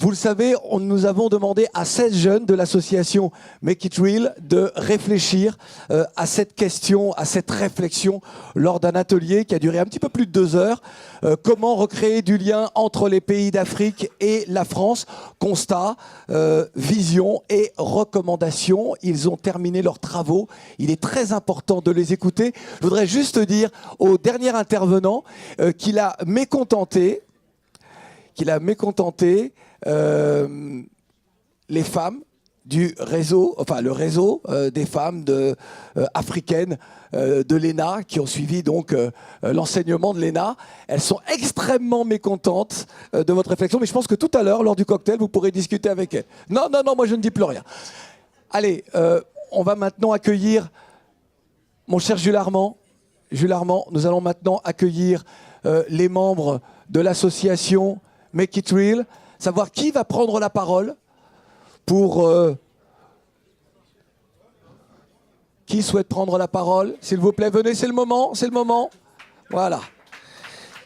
Vous le savez, nous avons demandé à 16 jeunes de l'association Make It Real de réfléchir à cette question, à cette réflexion lors d'un atelier qui a duré un petit peu plus de 2 heures. Comment recréer du lien entre les pays d'Afrique et la France? Constat, vision et recommandations. Ils ont terminé leurs travaux. Il est très important de les écouter. Je voudrais juste dire au dernier intervenant qu'il a mécontenté les femmes du réseau, enfin le réseau des femmes africaines de l'ENA qui ont suivi donc l'enseignement de l'ENA. Elles sont extrêmement mécontentes de votre réflexion, mais je pense que tout à l'heure, lors du cocktail, vous pourrez discuter avec elles. Non, moi je ne dis plus rien. Allez, on va maintenant accueillir mon cher Jules Armand. Jules Armand, nous allons maintenant accueillir les membres de l'association Make It Real, savoir qui va prendre la parole pour... Qui souhaite prendre la parole? S'il vous plaît, venez, c'est le moment. Voilà.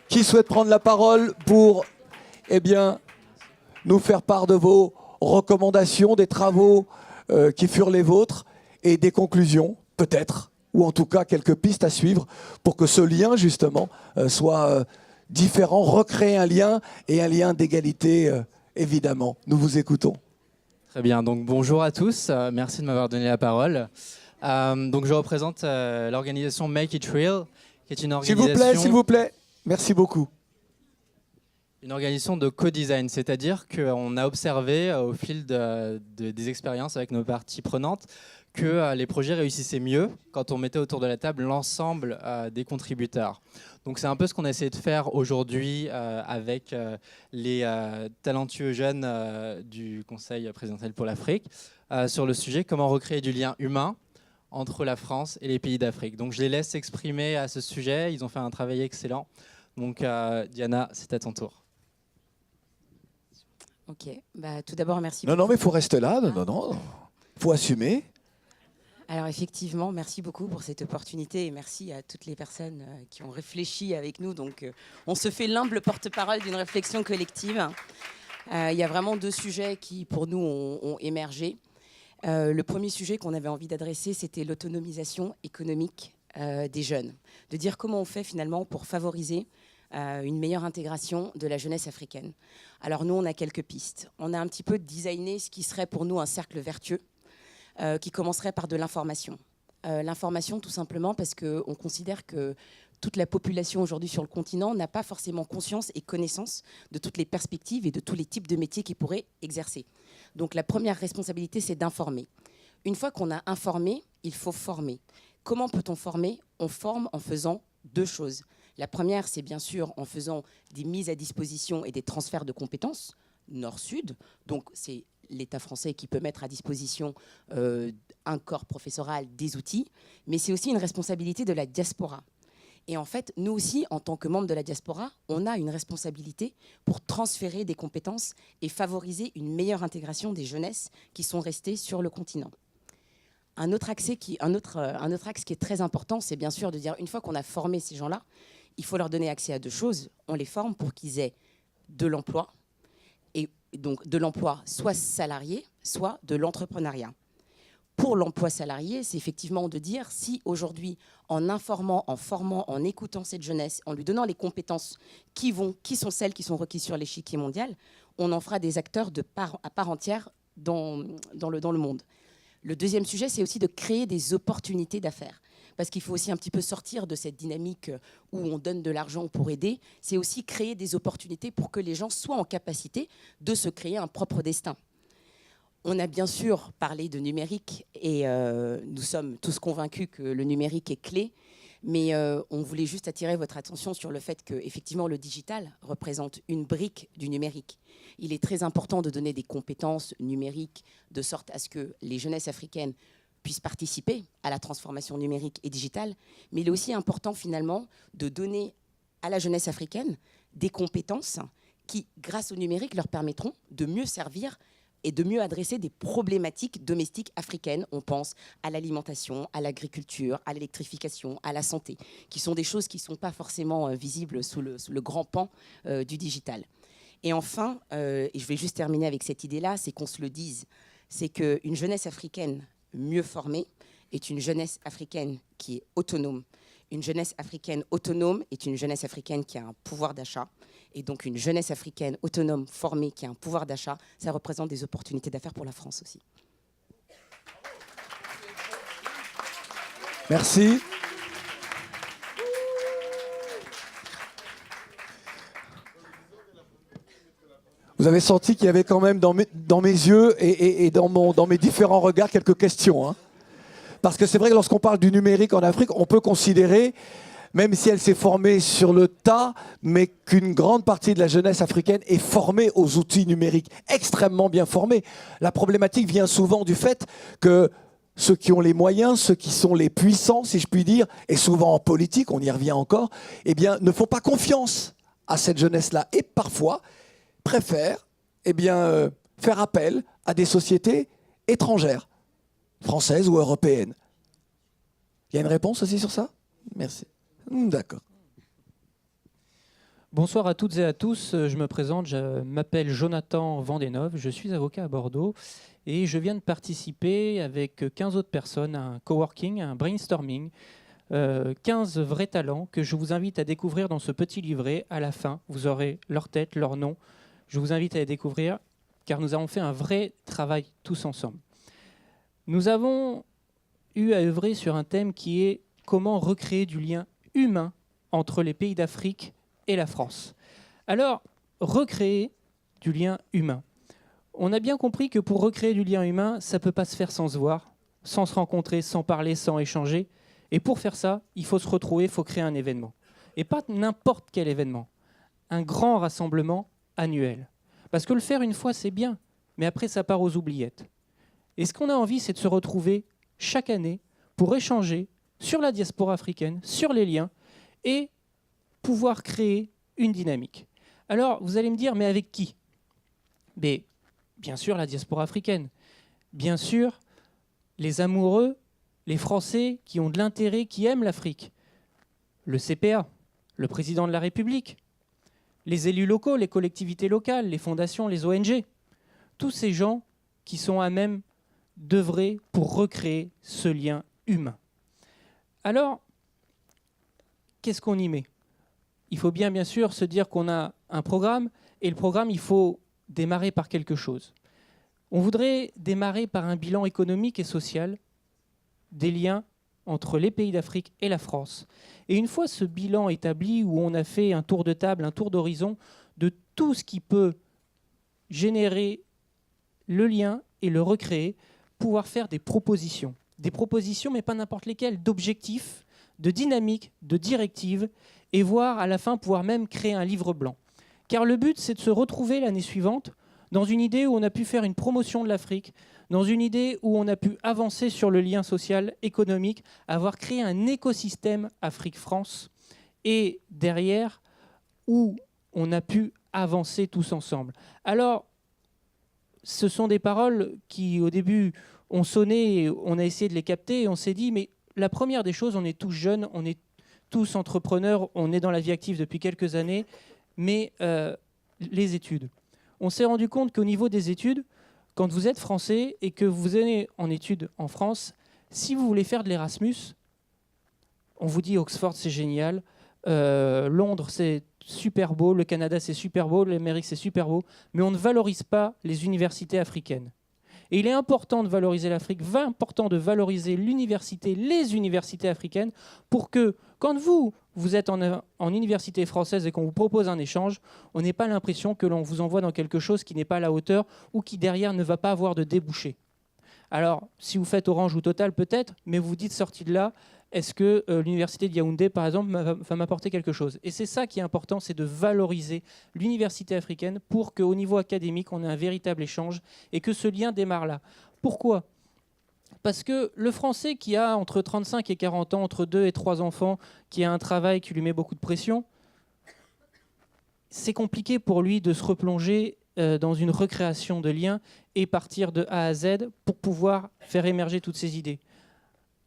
Qui souhaite prendre la parole pour, nous faire part de vos recommandations, des travaux qui furent les vôtres et des conclusions, peut-être, ou en tout cas quelques pistes à suivre pour que ce lien, justement, soit... différent, recréer un lien et un lien d'égalité, évidemment. Nous vous écoutons. Très bien, donc bonjour à tous, merci de m'avoir donné la parole. Donc je représente l'organisation Make It Real, qui est une organisation... S'il vous plaît, merci beaucoup. Une organisation de co-design, c'est-à-dire qu'on a observé au fil des expériences avec nos parties prenantes que les projets réussissaient mieux quand on mettait autour de la table l'ensemble des contributeurs. Donc c'est un peu ce qu'on a essayé de faire aujourd'hui avec les talentueux jeunes du Conseil présidentiel pour l'Afrique sur le sujet comment recréer du lien humain entre la France et les pays d'Afrique. Donc je les laisse s'exprimer à ce sujet, ils ont fait un travail excellent. Donc Diana, c'est à ton tour. Ok, tout d'abord merci. Non, mais il faut rester là, il faut assumer. Alors effectivement, merci beaucoup pour cette opportunité et merci à toutes les personnes qui ont réfléchi avec nous. Donc on se fait l'humble porte-parole d'une réflexion collective. Il y a vraiment 2 sujets qui pour nous ont émergé. Le premier sujet qu'on avait envie d'adresser, c'était l'autonomisation économique des jeunes. De dire comment on fait finalement pour favoriser une meilleure intégration de la jeunesse africaine. Alors nous, on a quelques pistes. On a un petit peu designé ce qui serait pour nous un cercle vertueux. Qui commencerait par de l'information. L'information tout simplement parce qu'on considère que toute la population aujourd'hui sur le continent n'a pas forcément conscience et connaissance de toutes les perspectives et de tous les types de métiers qu'ils pourraient exercer. Donc la première responsabilité, c'est d'informer. Une fois qu'on a informé, il faut former. Comment peut-on former? On forme en faisant 2 choses. La première, c'est bien sûr en faisant des mises à disposition et des transferts de compétences, nord-sud. Donc c'est l'État français qui peut mettre à disposition un corps professoral, des outils, mais c'est aussi une responsabilité de la diaspora. Et en fait, nous aussi, en tant que membres de la diaspora, on a une responsabilité pour transférer des compétences et favoriser une meilleure intégration des jeunesses qui sont restées sur le continent. Un autre axe qui est très important, c'est bien sûr de dire, une fois qu'on a formé ces gens-là, il faut leur donner accès à 2 choses. On les forme pour qu'ils aient de l'emploi, et donc de l'emploi soit salarié, soit de l'entrepreneuriat. Pour l'emploi salarié, c'est effectivement de dire si aujourd'hui, en informant, en formant, en écoutant cette jeunesse, en lui donnant les compétences qui sont celles qui sont requises sur l'échiquier mondial, on en fera des acteurs à part entière dans le monde. Le deuxième sujet, c'est aussi de créer des opportunités d'affaires. Parce qu'il faut aussi un petit peu sortir de cette dynamique où on donne de l'argent pour aider. C'est aussi créer des opportunités pour que les gens soient en capacité de se créer un propre destin. On a bien sûr parlé de numérique et nous sommes tous convaincus que le numérique est clé. Mais on voulait juste attirer votre attention sur le fait que effectivement, le digital représente une brique du numérique. Il est très important de donner des compétences numériques de sorte à ce que les jeunesses africaines puissent participer à la transformation numérique et digitale, mais il est aussi important finalement de donner à la jeunesse africaine des compétences qui, grâce au numérique, leur permettront de mieux servir et de mieux adresser des problématiques domestiques africaines. On pense à l'alimentation, à l'agriculture, à l'électrification, à la santé, qui sont des choses qui ne sont pas forcément visibles sous le grand pan du digital. Et enfin, et je vais juste terminer avec cette idée-là, c'est qu'on se le dise, c'est qu'une jeunesse africaine mieux formée est une jeunesse africaine qui est autonome. Une jeunesse africaine autonome est une jeunesse africaine qui a un pouvoir d'achat. Et donc une jeunesse africaine autonome, formée, qui a un pouvoir d'achat, ça représente des opportunités d'affaires pour la France aussi. Merci. Vous avez senti qu'il y avait quand même dans mes yeux et dans mes différents regards quelques questions. Hein. Parce que c'est vrai que lorsqu'on parle du numérique en Afrique, on peut considérer, même si elle s'est formée sur le tas, mais qu'une grande partie de la jeunesse africaine est formée aux outils numériques, extrêmement bien formée. La problématique vient souvent du fait que ceux qui ont les moyens, ceux qui sont les puissants, si je puis dire, et souvent en politique, on y revient encore, eh bien, ne font pas confiance à cette jeunesse-là. Et parfois, préfèrent faire appel à des sociétés étrangères, françaises ou européennes. Il y a une réponse aussi sur ça ? Merci. D'accord. Bonsoir à toutes et à tous. Je me présente, je m'appelle Jonathan Vandenove, je suis avocat à Bordeaux et je viens de participer avec 15 autres personnes à un coworking, à un brainstorming. 15 vrais talents que je vous invite à découvrir dans ce petit livret. À la fin, vous aurez leur tête, leur nom. Je vous invite à les découvrir car nous avons fait un vrai travail tous ensemble. Nous avons eu à œuvrer sur un thème qui est comment recréer du lien humain entre les pays d'Afrique et la France. Alors, recréer du lien humain. On a bien compris que pour recréer du lien humain, ça ne peut pas se faire sans se voir, sans se rencontrer, sans parler, sans échanger. Et pour faire ça, il faut se retrouver, il faut créer un événement. Et pas n'importe quel événement. Un grand rassemblement annuel. Parce que le faire une fois, c'est bien, mais après, ça part aux oubliettes. Et ce qu'on a envie, c'est de se retrouver chaque année pour échanger sur la diaspora africaine, sur les liens, et pouvoir créer une dynamique. Alors, vous allez me dire, mais avec qui ? Mais, bien sûr, la diaspora africaine. Bien sûr, les amoureux, les Français qui ont de l'intérêt, qui aiment l'Afrique. Le CPA, le président de la République, les élus locaux, les collectivités locales, les fondations, les ONG. Tous ces gens qui sont à même d'œuvrer pour recréer ce lien humain. Alors, qu'est-ce qu'on y met ? Il faut bien sûr se dire qu'on a un programme, et le programme, il faut démarrer par quelque chose. On voudrait démarrer par un bilan économique et social des liens entre les pays d'Afrique et la France. Et une fois ce bilan établi, où on a fait un tour de table, un tour d'horizon de tout ce qui peut générer le lien et le recréer, pouvoir faire des propositions. Des propositions, mais pas n'importe lesquelles, d'objectifs, de dynamiques, de directives, et voir à la fin pouvoir même créer un livre blanc. Car le but, c'est de se retrouver l'année suivante dans une idée où on a pu faire une promotion de l'Afrique, dans une idée où on a pu avancer sur le lien social, économique, avoir créé un écosystème Afrique-France, et derrière, où on a pu avancer tous ensemble. Alors, ce sont des paroles qui, au début, ont sonné, on a essayé de les capter, et on s'est dit, mais la première des choses, on est tous jeunes, on est tous entrepreneurs, on est dans la vie active depuis quelques années, mais les études. On s'est rendu compte qu'au niveau des études, quand vous êtes français et que vous allez en études en France, si vous voulez faire de l'Erasmus, on vous dit Oxford c'est génial, Londres c'est super beau, le Canada c'est super beau, l'Amérique c'est super beau, mais on ne valorise pas les universités africaines. Et il est important de valoriser l'Afrique, important de valoriser l'université, les universités africaines, pour que quand vous êtes en université française et qu'on vous propose un échange, on n'ait pas l'impression que l'on vous envoie dans quelque chose qui n'est pas à la hauteur ou qui derrière ne va pas avoir de débouchés. Alors, si vous faites Orange ou Total peut-être, mais vous dites sorti de là, est-ce que l'université de Yaoundé, par exemple, va m'apporter quelque chose ? Et c'est ça qui est important, c'est de valoriser l'université africaine pour qu'au niveau académique, on ait un véritable échange et que ce lien démarre là. Pourquoi ? Parce que le Français qui a entre 35 et 40 ans, entre 2 et 3 enfants, qui a un travail qui lui met beaucoup de pression, c'est compliqué pour lui de se replonger dans une recréation de liens et partir de A à Z pour pouvoir faire émerger toutes ces idées.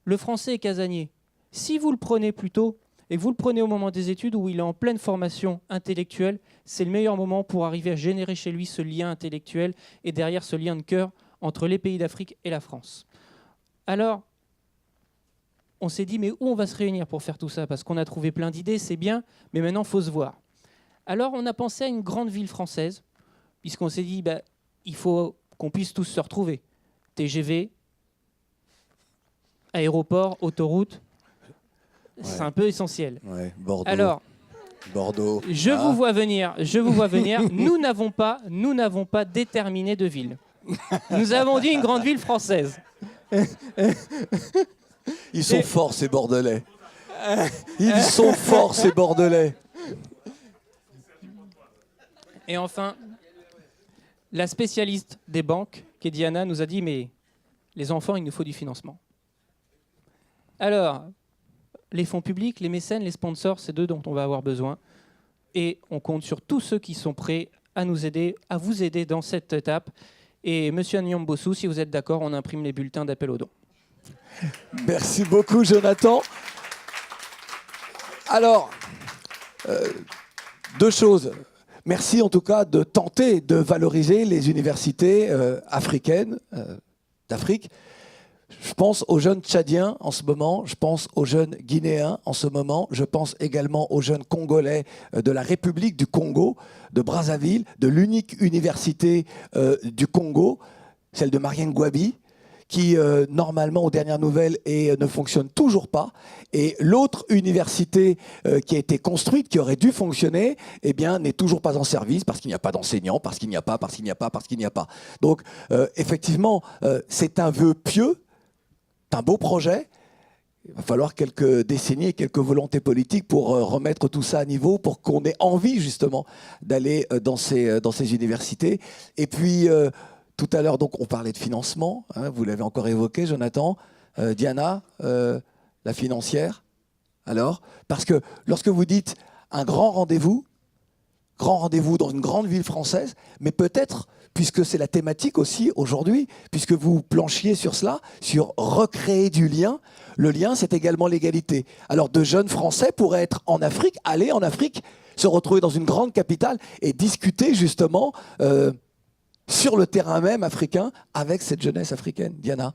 Le Français est casanier. Si vous le prenez plus tôt, et que vous le prenez au moment des études où il est en pleine formation intellectuelle, c'est le meilleur moment pour arriver à générer chez lui ce lien intellectuel et derrière ce lien de cœur entre les pays d'Afrique et la France. Alors, on s'est dit, mais où on va se réunir pour faire tout ça? Parce qu'on a trouvé plein d'idées, c'est bien, mais maintenant, il faut se voir. Alors, on a pensé à une grande ville française, puisqu'on s'est dit, il faut qu'on puisse tous se retrouver. TGV, aéroport, autoroute, c'est un peu essentiel. Ouais, Bordeaux. Alors, Bordeaux. je vous vois venir. Nous n'avons pas déterminé de ville. Nous avons dit une grande ville française. Ils sont forts, ces Bordelais. Ils sont forts, ces Bordelais. Et enfin, la spécialiste des banques, qui est Diana, nous a dit, mais les enfants, il nous faut du financement. Alors, les fonds publics, les mécènes, les sponsors, c'est d'eux dont on va avoir besoin. Et on compte sur tous ceux qui sont prêts à nous aider, à vous aider dans cette étape. Et Monsieur Anyambosu, si vous êtes d'accord, on imprime les bulletins d'appel aux dons. Merci beaucoup, Jonathan. Alors, deux choses. Merci en tout cas de tenter de valoriser les universités africaines d'Afrique. Je pense aux jeunes Tchadiens en ce moment, je pense aux jeunes Guinéens en ce moment, je pense également aux jeunes Congolais de la République du Congo, de Brazzaville, de l'unique université du Congo, celle de Marième Gouabi, qui normalement, aux dernières nouvelles, ne fonctionne toujours pas. Et l'autre université qui a été construite, qui aurait dû fonctionner, eh bien, n'est toujours pas en service parce qu'il n'y a pas d'enseignants, parce qu'il n'y a pas. Donc, effectivement, c'est un vœu pieux, c'est un beau projet. Il va falloir quelques décennies et quelques volontés politiques pour remettre tout ça à niveau, pour qu'on ait envie, justement, d'aller dans ces universités. Et puis... tout à l'heure, donc, on parlait de financement. Hein, vous l'avez encore évoqué, Jonathan. Diana, la financière. Alors, parce que lorsque vous dites un grand rendez-vous dans une grande ville française, mais peut-être, puisque c'est la thématique aussi aujourd'hui, puisque vous planchiez sur cela, sur recréer du lien, le lien, c'est également l'égalité. Alors, de jeunes Français pourraient être en Afrique, aller en Afrique, se retrouver dans une grande capitale et discuter justement... sur le terrain même africain, avec cette jeunesse africaine. Diana?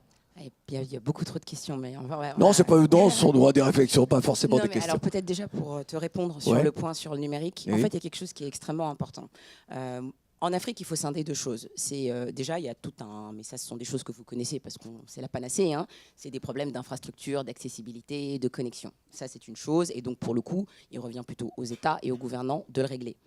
Il y a beaucoup trop de questions, mais non, c'est pas évident, ce sont des réflexions, pas forcément des questions. Alors peut-être déjà pour te répondre sur le point sur le numérique, en fait, il y a quelque chose qui est extrêmement important. En Afrique, il faut scinder deux choses. C'est déjà, il y a tout un... Mais ça, ce sont des choses que vous connaissez parce que c'est la panacée. Hein. C'est des problèmes d'infrastructure, d'accessibilité, de connexion. Ça, c'est une chose. Et donc, pour le coup, il revient plutôt aux États et aux gouvernants de le régler.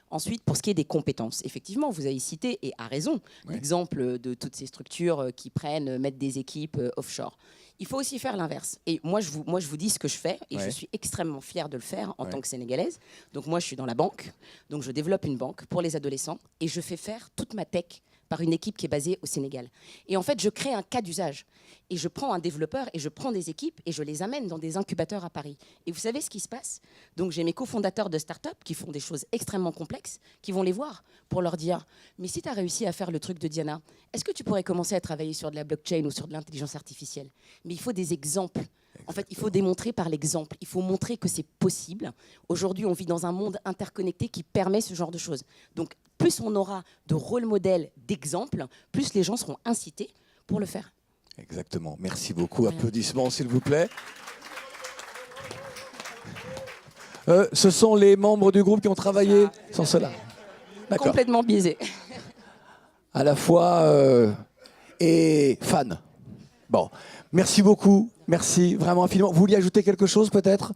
Ensuite, pour ce qui est des compétences, effectivement, vous avez cité, et à raison, l'exemple de toutes ces structures qui mettent des équipes offshore. Il faut aussi faire l'inverse. Et moi, je vous dis ce que je fais, et je suis extrêmement fière de le faire en tant que Sénégalaise. Donc moi, je suis dans la banque, donc je développe une banque pour les adolescents, et je fais faire toute ma tech par une équipe qui est basée au Sénégal. Et en fait, je crée un cas d'usage. Et je prends un développeur et je prends des équipes et je les amène dans des incubateurs à Paris. Et vous savez ce qui se passe? Donc j'ai mes cofondateurs de start-up qui font des choses extrêmement complexes, qui vont les voir pour leur dire « Mais si tu as réussi à faire le truc de Diana, est-ce que tu pourrais commencer à travailler sur de la blockchain ou sur de l'intelligence artificielle ?» Mais il faut des exemples. En fait, il faut démontrer par l'exemple. Il faut montrer que c'est possible. Aujourd'hui, on vit dans un monde interconnecté qui permet ce genre de choses. Donc, plus on aura de rôle modèle, d'exemples, plus les gens seront incités pour le faire. Exactement. Merci beaucoup. Applaudissements, s'il vous plaît. Ce sont les membres du groupe qui ont travaillé sans cela. D'accord. Complètement biaisé. À la fois et fan. Bon. Merci beaucoup. Merci vraiment infiniment. Vous vouliez ajouter quelque chose peut-être?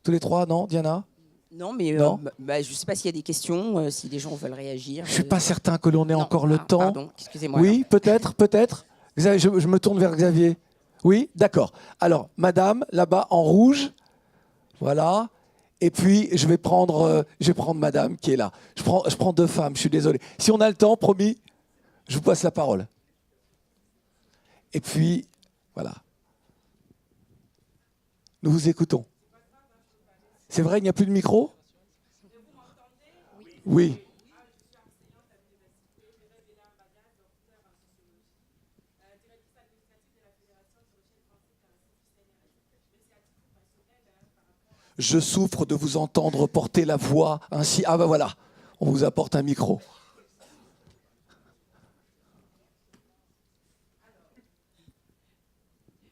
Tous les trois, non, Diana? Non, mais je ne sais pas s'il y a des questions, si les gens veulent réagir. Je ne suis pas certain que l'on ait encore le temps. Pardon, excusez-moi. Oui, peut-être. Xavier, je me tourne vers Xavier. Oui, d'accord. Alors, madame, là-bas, en rouge. Voilà. Et puis, je vais prendre madame qui est là. Je prends deux femmes, je suis désolé. Si on a le temps, promis, je vous passe la parole. Et puis, voilà. Nous vous écoutons. C'est vrai, il n'y a plus de micro? Oui. Je souffre de vous entendre porter la voix ainsi. Ah ben voilà, on vous apporte un micro.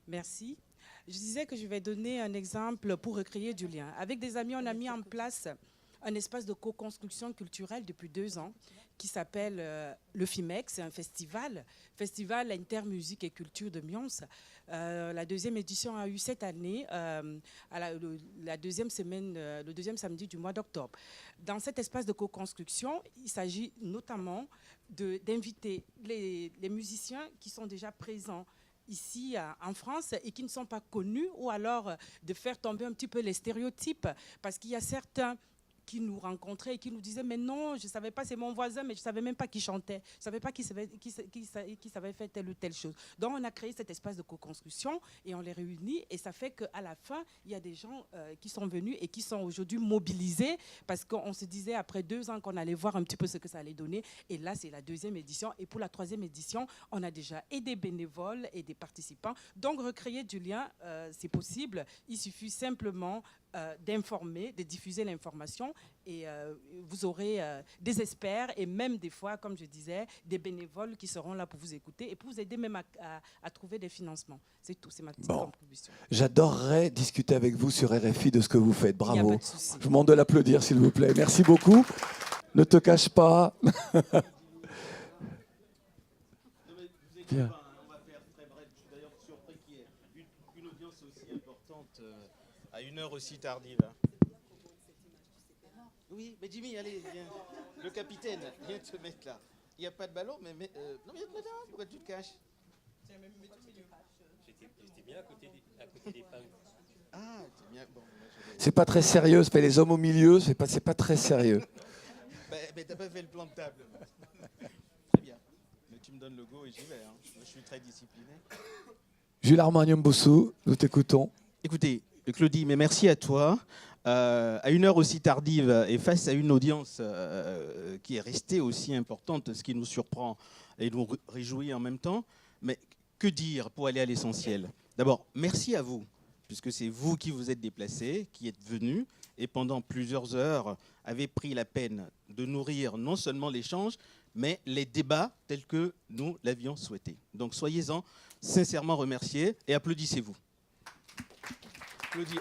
Merci. Je disais que je vais donner un exemple pour recréer du lien. Avec des amis, on a mis en place un espace de co-construction culturelle depuis 2 ans qui s'appelle le FIMEC. C'est un festival intermusique et culture de Mions. La 2e édition a eu cette année, la deuxième semaine, le 2e samedi du mois d'octobre. Dans cet espace de co-construction, il s'agit notamment d'inviter les musiciens qui sont déjà présents ici en France et qui ne sont pas connus, ou alors de faire tomber un petit peu les stéréotypes, parce qu'il y a certains qui nous rencontraient et qui nous disaient mais non, je ne savais pas, c'est mon voisin, mais je ne savais même pas qui chantait, je ne savais pas qui savait faire telle ou telle chose. Donc on a créé cet espace de co-construction et on les réunit, et ça fait qu'à la fin, il y a des gens qui sont venus et qui sont aujourd'hui mobilisés, parce qu'on se disait après 2 ans qu'on allait voir un petit peu ce que ça allait donner, et là c'est la 2e édition, et pour la 3e édition, on a déjà et des bénévoles et des participants. Donc recréer du lien, c'est possible, il suffit simplement d'informer, de diffuser l'information, et vous aurez des experts et même des fois, comme je disais, des bénévoles qui seront là pour vous écouter et pour vous aider même à trouver des financements. C'est tout, c'est ma petite contribution. J'adorerais discuter avec vous sur RFI de ce que vous faites. Il n'y a Bravo. pas de souci. Je vous demande de l'applaudir, s'il vous plaît. Merci beaucoup. Ne te cache pas. Bien. On va faire très bref. Je suis d'ailleurs surpris qu'il y ait une audience aussi importante à une heure aussi tardive. Oui, mais Jimmy, allez, viens. Le capitaine, viens te mettre là. Il n'y a pas de ballon, mais non, viens te mettre là. Pourquoi tu te caches? J'étais bien à côté des femmes. Ah, t'es bien. Bon, C'est pas très sérieux, c'est pas les hommes au milieu, c'est pas très sérieux. mais t'as pas fait le plan de table. Très bien. Mais tu me donnes le go et j'y vais. Hein. Moi, je suis très discipliné. Jules Armanium Bossou, nous t'écoutons. Écoutez, Claudie, mais merci à toi. À une heure aussi tardive et face à une audience qui est restée aussi importante, ce qui nous surprend et nous réjouit en même temps. Mais que dire pour aller à l'essentiel? D'abord, merci à vous, puisque c'est vous qui vous êtes déplacés, qui êtes venus, et pendant plusieurs heures avez pris la peine de nourrir non seulement l'échange, mais les débats tels que nous l'avions souhaité. Donc soyez-en sincèrement remerciés et applaudissez-vous. Claudie.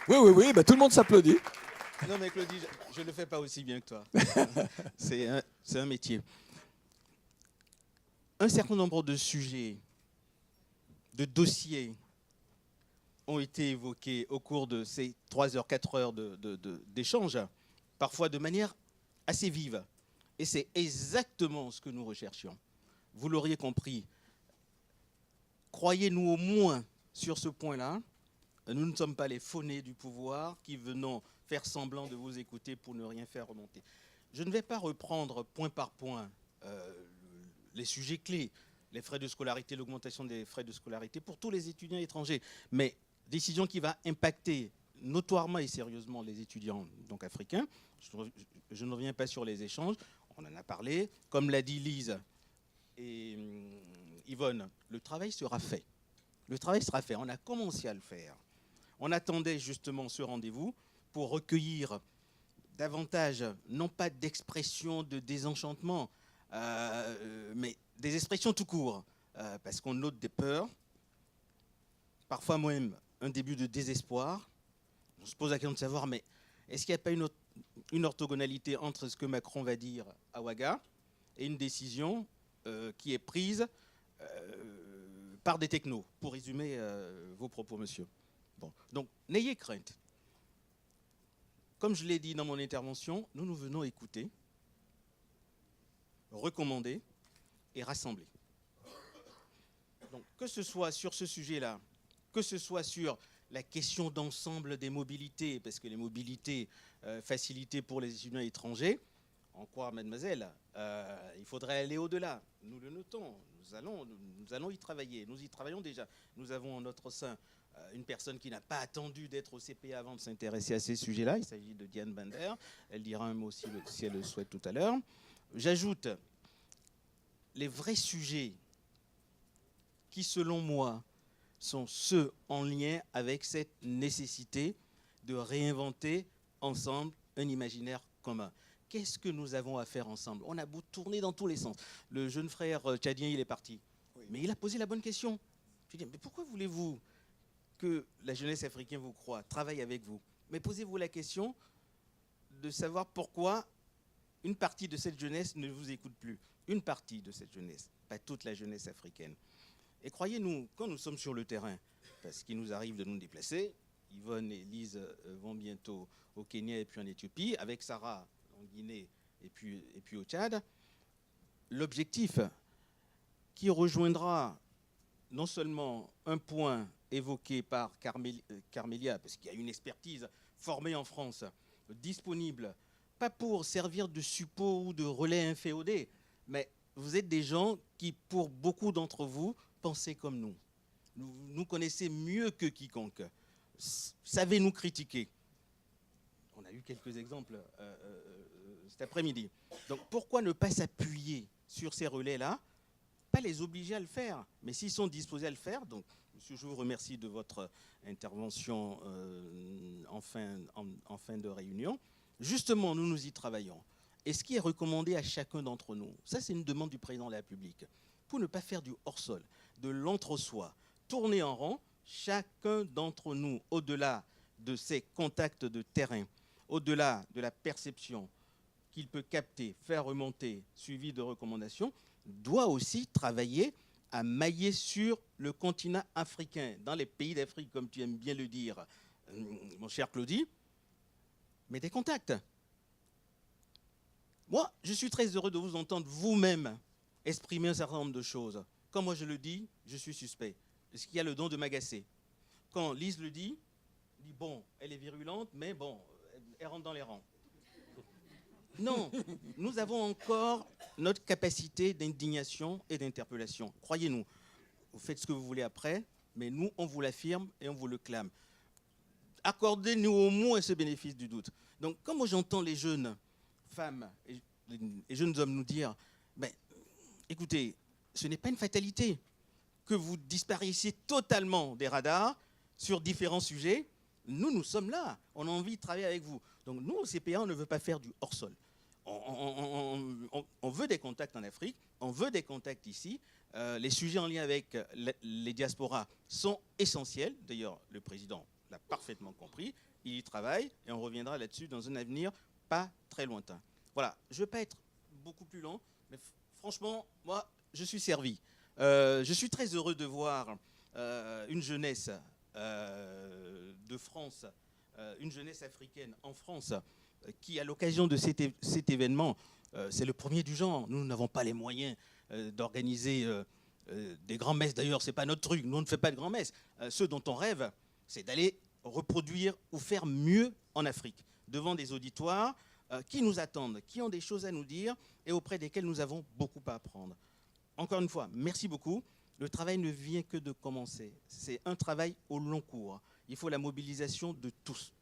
Oui, bah, tout le monde s'applaudit. Non mais Claudie, je ne le fais pas aussi bien que toi. C'est un métier. Un certain nombre de sujets, de dossiers ont été évoqués au cours de ces 3 heures, 4 heures d'échange, parfois de manière assez vive. Et c'est exactement ce que nous recherchions. Vous l'auriez compris. Croyez-nous au moins sur ce point-là. Nous ne sommes pas les faunés du pouvoir qui venons faire semblant de vous écouter pour ne rien faire remonter. Je ne vais pas reprendre point par point les sujets clés, les frais de scolarité, l'augmentation des frais de scolarité pour tous les étudiants étrangers, mais décision qui va impacter notoirement et sérieusement les étudiants donc africains. Je ne reviens pas sur les échanges, on en a parlé. Comme l'a dit Lise et Yvonne, le travail sera fait. Le travail sera fait, on a commencé à le faire. On attendait justement ce rendez-vous pour recueillir davantage, non pas d'expressions de désenchantement, mais des expressions tout court, parce qu'on note des peurs, parfois même un début de désespoir. On se pose la question de savoir, mais est-ce qu'il n'y a pas une orthogonalité entre ce que Macron va dire à Ouaga et une décision qui est prise par des technos, pour résumer vos propos, monsieur. Bon. Donc, n'ayez crainte. Comme je l'ai dit dans mon intervention, nous venons écouter, recommander et rassembler. Donc, que ce soit sur ce sujet-là, que ce soit sur la question d'ensemble des mobilités, parce que les mobilités facilitées pour les étudiants étrangers, en quoi, mademoiselle, il faudrait aller au-delà. Nous le notons, nous allons y travailler, nous y travaillons déjà. Nous avons en notre sein une personne qui n'a pas attendu d'être au CPA avant de s'intéresser à ces sujets-là. Il s'agit de Diane Bender. Elle dira un mot si elle le souhaite tout à l'heure. J'ajoute les vrais sujets qui, selon moi, sont ceux en lien avec cette nécessité de réinventer ensemble un imaginaire commun. Qu'est-ce que nous avons à faire ensemble? On a beau tourner dans tous les sens. Le jeune frère tchadien, il est parti. Mais il a posé la bonne question. Je dis, mais pourquoi voulez-vous que la jeunesse africaine vous croie, travaille avec vous? Mais posez-vous la question de savoir pourquoi une partie de cette jeunesse ne vous écoute plus. Une partie de cette jeunesse, pas toute la jeunesse africaine. Et croyez-nous, quand nous sommes sur le terrain, parce qu'il nous arrive de nous déplacer, Yvonne et Lise vont bientôt au Kenya et puis en Éthiopie, avec Sarah en Guinée et puis au Tchad, l'objectif qui rejoindra non seulement un point évoqué par Carmélia, parce qu'il y a une expertise formée en France, disponible, pas pour servir de suppôt ou de relais inféodé, mais vous êtes des gens qui, pour beaucoup d'entre vous, pensez comme nous. Nous connaissez mieux que quiconque. Savez nous critiquer. On a eu quelques exemples cet après-midi. Donc pourquoi ne pas s'appuyer sur ces relais-là, pas les obliger à le faire, mais s'ils sont disposés à le faire. Donc, monsieur, je vous remercie de votre intervention en fin de réunion. Justement, nous y travaillons. Et ce qui est recommandé à chacun d'entre nous, ça c'est une demande du président de la République, pour ne pas faire du hors-sol, de l'entre-soi, tourner en rond, chacun d'entre nous, au-delà de ses contacts de terrain, au-delà de la perception qu'il peut capter, faire remonter, suivi de recommandations, doit aussi travailler à mailler sur le continent africain, dans les pays d'Afrique, comme tu aimes bien le dire, mon cher Claudie, mais des contacts. Moi, je suis très heureux de vous entendre vous-même exprimer un certain nombre de choses. Quand moi je le dis, je suis suspect. Parce qu'il y a le don de m'agacer. Quand Lise le dit, bon, elle est virulente, mais bon, elle rentre dans les rangs. Non, nous avons encore notre capacité d'indignation et d'interpellation. Croyez-nous, vous faites ce que vous voulez après, mais nous, on vous l'affirme et on vous le clame. Accordez-nous au moins ce bénéfice du doute. Donc, quand moi j'entends les jeunes femmes et les jeunes hommes nous dire, ben, écoutez, ce n'est pas une fatalité que vous disparaissiez totalement des radars sur différents sujets. Nous sommes là. On a envie de travailler avec vous. Donc, nous, au CPA, on ne veut pas faire du hors-sol. On veut des contacts en Afrique, on veut des contacts ici. Les sujets en lien avec les diasporas sont essentiels. D'ailleurs, le président l'a parfaitement compris. Il y travaille et on reviendra là-dessus dans un avenir pas très lointain. Voilà, je ne vais pas être beaucoup plus long, mais franchement, moi, je suis servi. Je suis très heureux de voir une jeunesse de France, une jeunesse africaine en France, qui, à l'occasion de cet événement, c'est le premier du genre. Nous n'avons pas les moyens d'organiser des grands-messes. D'ailleurs, ce n'est pas notre truc. Nous, on ne fait pas de grands-messes. Ce dont on rêve, c'est d'aller reproduire ou faire mieux en Afrique, devant des auditoires qui nous attendent, qui ont des choses à nous dire et auprès desquels nous avons beaucoup à apprendre. Encore une fois, merci beaucoup. Le travail ne vient que de commencer. C'est un travail au long cours. Il faut la mobilisation de tous.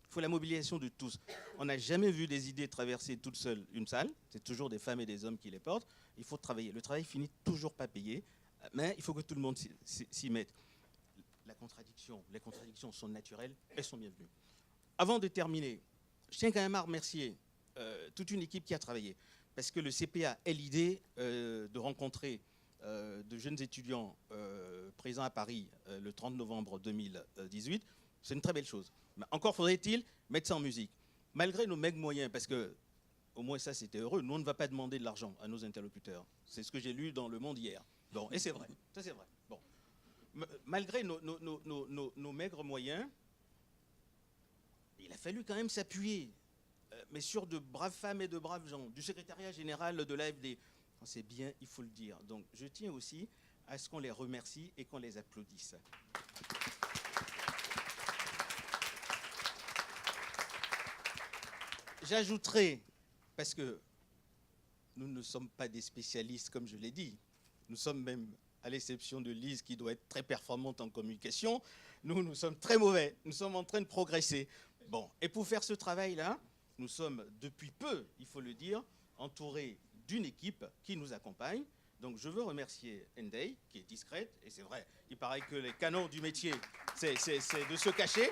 Il faut la mobilisation de tous. On n'a jamais vu des idées traverser toute seule une salle. C'est toujours des femmes et des hommes qui les portent. Il faut travailler. Le travail finit toujours pas payé, mais il faut que tout le monde s'y mette. Les contradictions sont naturelles, elles sont bienvenues. Avant de terminer, je tiens quand même à remercier toute une équipe qui a travaillé, parce que le CPA a l'idée de rencontrer de jeunes étudiants présents à Paris le 30 novembre 2018. C'est une très belle chose. Mais encore faudrait-il mettre ça en musique. Malgré nos maigres moyens, parce que, au moins ça c'était heureux, nous on ne va pas demander de l'argent à nos interlocuteurs. C'est ce que j'ai lu dans Le Monde hier. Bon, et c'est vrai, ça c'est vrai. Bon. Malgré nos maigres moyens, il a fallu quand même s'appuyer, mais sur de braves femmes et de braves gens, du secrétariat général de l'AFD. C'est bien, il faut le dire. Donc je tiens aussi à ce qu'on les remercie et qu'on les applaudisse. J'ajouterai, parce que nous ne sommes pas des spécialistes, comme je l'ai dit, nous sommes même, à l'exception de Lise, qui doit être très performante en communication, nous sommes très mauvais, nous sommes en train de progresser. Bon, et pour faire ce travail-là, nous sommes depuis peu, il faut le dire, entourés d'une équipe qui nous accompagne. Donc je veux remercier Ndei, qui est discrète, et c'est vrai, il paraît que les canons du métier, c'est de se cacher,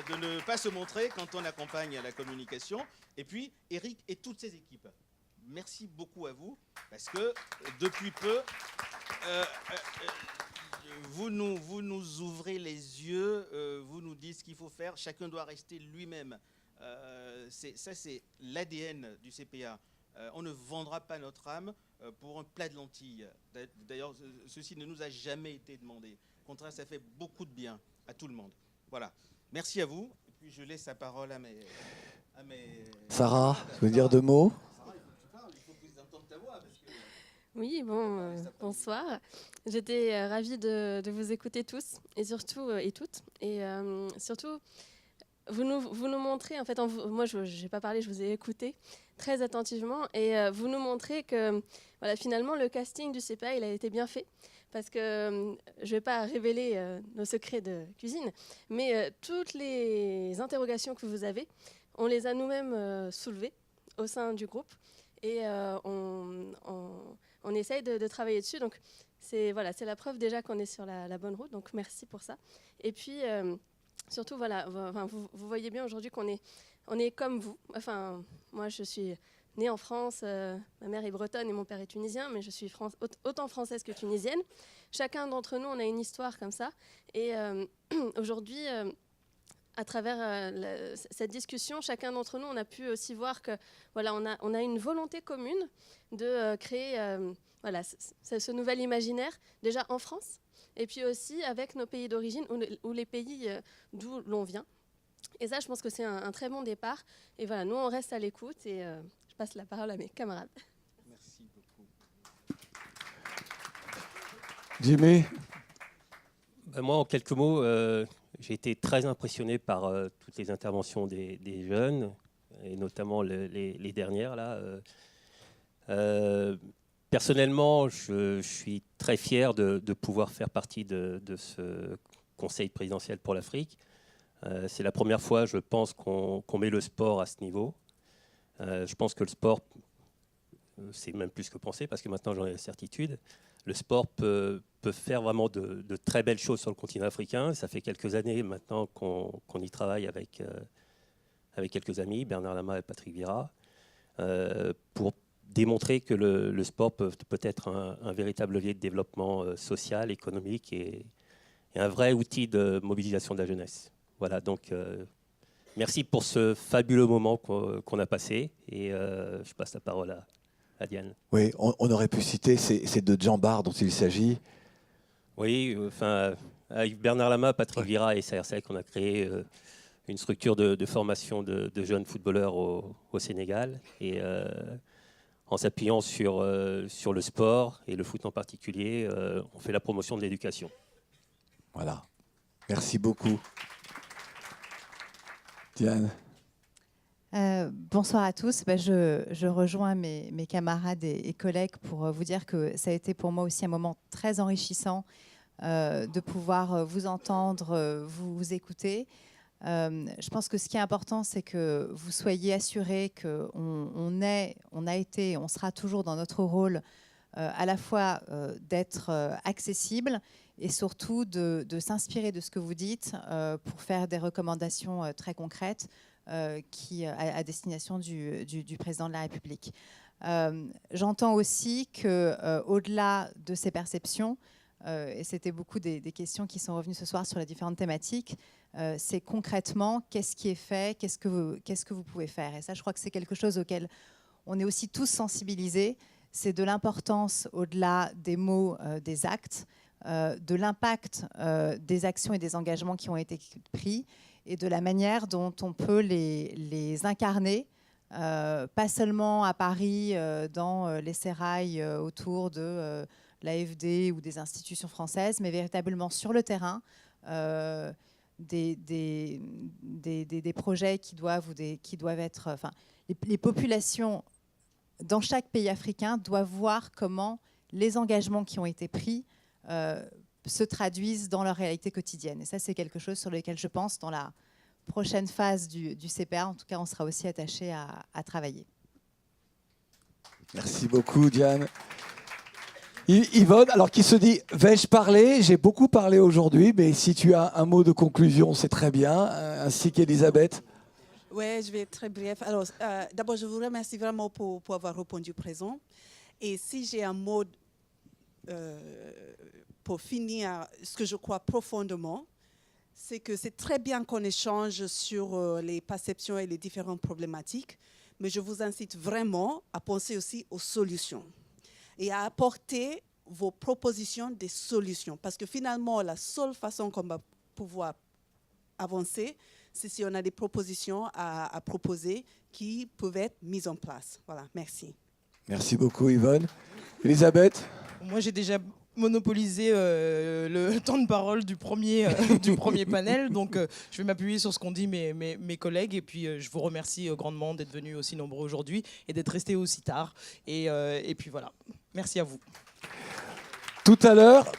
de ne pas se montrer quand on accompagne la communication. Et puis Eric et toutes ses équipes. Merci beaucoup à vous, parce que depuis peu, vous nous ouvrez les yeux, vous nous dites ce qu'il faut faire, chacun doit rester lui-même. Ça, c'est l'ADN du CPA. On ne vendra pas notre âme pour un plat de lentilles. D'ailleurs, ceci ne nous a jamais été demandé. Au contraire, ça fait beaucoup de bien à tout le monde. Voilà. Merci à vous. Et puis, je laisse la parole à mes... Sarah, tu veux dire deux mots? Sarah, il faut que tu parles, il faut qu'ils entendent ta voix. Parce que... Oui, bonsoir. J'étais ravie de vous écouter tous et surtout et toutes. Et surtout, vous nous montrez, en fait, moi je n'ai pas parlé, je vous ai écouté très attentivement et vous nous montrez que voilà, finalement le casting du CPA il a été bien fait parce que je ne vais pas révéler nos secrets de cuisine, mais toutes les interrogations que vous avez, on les a nous-mêmes soulevées au sein du groupe et on essaye de travailler dessus. Donc c'est la preuve déjà qu'on est sur la bonne route, donc merci pour ça. Et puis surtout, voilà, vous voyez bien aujourd'hui qu'on est comme vous. Enfin, moi, je suis née en France, ma mère est bretonne et mon père est tunisien, mais je suis autant française que tunisienne. Chacun d'entre nous, on a une histoire comme ça. Et aujourd'hui, à travers cette discussion, chacun d'entre nous, on a pu aussi voir que, voilà, on a une volonté commune de créer ce nouvel imaginaire, déjà en France, et puis aussi avec nos pays d'origine ou les pays d'où l'on vient. Et ça, je pense que c'est un très bon départ. Et voilà, nous, on reste à l'écoute et je passe la parole à mes camarades. Merci beaucoup. Jimmy? Moi, en quelques mots, j'ai été très impressionné par toutes les interventions des jeunes, et notamment les dernières, là. Personnellement, je suis très fier de pouvoir faire partie de ce Conseil présidentiel pour l'Afrique. C'est la première fois, je pense, qu'on met le sport à ce niveau. Je pense que le sport, c'est même plus que penser, parce que maintenant j'en ai la certitude, le sport peut faire vraiment de très belles choses sur le continent africain. Ça fait quelques années maintenant qu'on y travaille avec quelques amis, Bernard Lama et Patrick Vieira, pour démontrer que le sport peut être un véritable levier de développement social, économique et un vrai outil de mobilisation de la jeunesse. Voilà, donc merci pour ce fabuleux moment qu'on a passé et je passe la parole à Diane. Oui, on aurait pu citer ces deux Djambars dont il s'agit. Oui, enfin, avec Bernard Lama, Patrick Vieira et CRSEC, on a créé une structure de formation de jeunes footballeurs au Sénégal et en s'appuyant sur le sport et le foot en particulier, on fait la promotion de l'éducation. Voilà. Merci beaucoup. Diane. Bonsoir à tous. Je rejoins mes camarades et collègues pour vous dire que ça a été pour moi aussi un moment très enrichissant de pouvoir vous entendre, vous écouter. Je pense que ce qui est important, c'est que vous soyez assurés qu'on a été, on sera toujours dans notre rôle à la fois d'être accessible et surtout de s'inspirer de ce que vous dites pour faire des recommandations très concrètes à destination du président de la République. J'entends aussi qu'au-delà de ces perceptions, et c'était beaucoup des questions qui sont revenues ce soir sur les différentes thématiques, c'est concrètement qu'est-ce qui est fait, qu'est-ce que vous pouvez faire. Et ça, je crois que c'est quelque chose auquel on est aussi tous sensibilisés. C'est de l'importance, au-delà des mots, des actes, de l'impact des actions et des engagements qui ont été pris et de la manière dont on peut les incarner, pas seulement à Paris, dans les sérails autour de l'AFD ou des institutions françaises, mais véritablement sur le terrain, des projets qui doivent être... Enfin, les populations dans chaque pays africain doivent voir comment les engagements qui ont été pris se traduisent dans leur réalité quotidienne. Et ça, c'est quelque chose sur lequel je pense dans la prochaine phase du CPA. En tout cas, on sera aussi attaché à travailler. Merci beaucoup, Diane. Yvonne, alors qui se dit, vais-je parler? J'ai beaucoup parlé aujourd'hui, mais si tu as un mot de conclusion, c'est très bien, ainsi qu'Elisabeth. Oui, je vais être très bref. Alors, d'abord, je vous remercie vraiment pour avoir répondu présent. Et si j'ai un mot pour finir, ce que je crois profondément, c'est que c'est très bien qu'on échange sur les perceptions et les différentes problématiques, mais je vous incite vraiment à penser aussi aux solutions et à apporter vos propositions des solutions. Parce que finalement, la seule façon qu'on va pouvoir avancer, c'est si on a des propositions à proposer qui peuvent être mises en place. Voilà, merci. Merci beaucoup Yvonne. Elisabeth? Moi, j'ai déjà monopolisé le temps de parole du premier panel, donc je vais m'appuyer sur ce qu'ont dit mes collègues, et puis je vous remercie grandement d'être venus aussi nombreux aujourd'hui et d'être restés aussi tard. Et puis voilà, merci à vous. Tout à l'heure,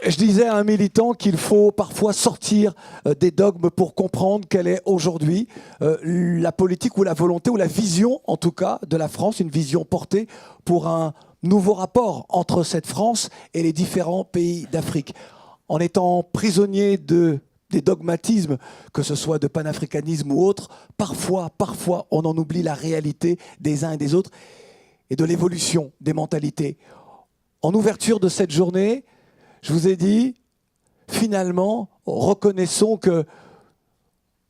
je disais à un militant qu'il faut parfois sortir des dogmes pour comprendre quelle est aujourd'hui la politique ou la volonté ou la vision, en tout cas, de la France, une vision portée pour un nouveau rapport entre cette France et les différents pays d'Afrique. En étant prisonnier des dogmatismes, que ce soit de panafricanisme ou autre, parfois, on en oublie la réalité des uns et des autres et de l'évolution des mentalités. En ouverture de cette journée, je vous ai dit, finalement, reconnaissons que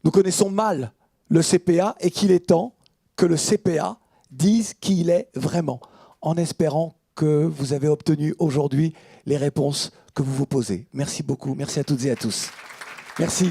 nous connaissons mal le CPA et qu'il est temps que le CPA dise qui il est vraiment, en espérant que vous avez obtenu aujourd'hui les réponses que vous vous posez. Merci beaucoup, merci à toutes et à tous. Merci.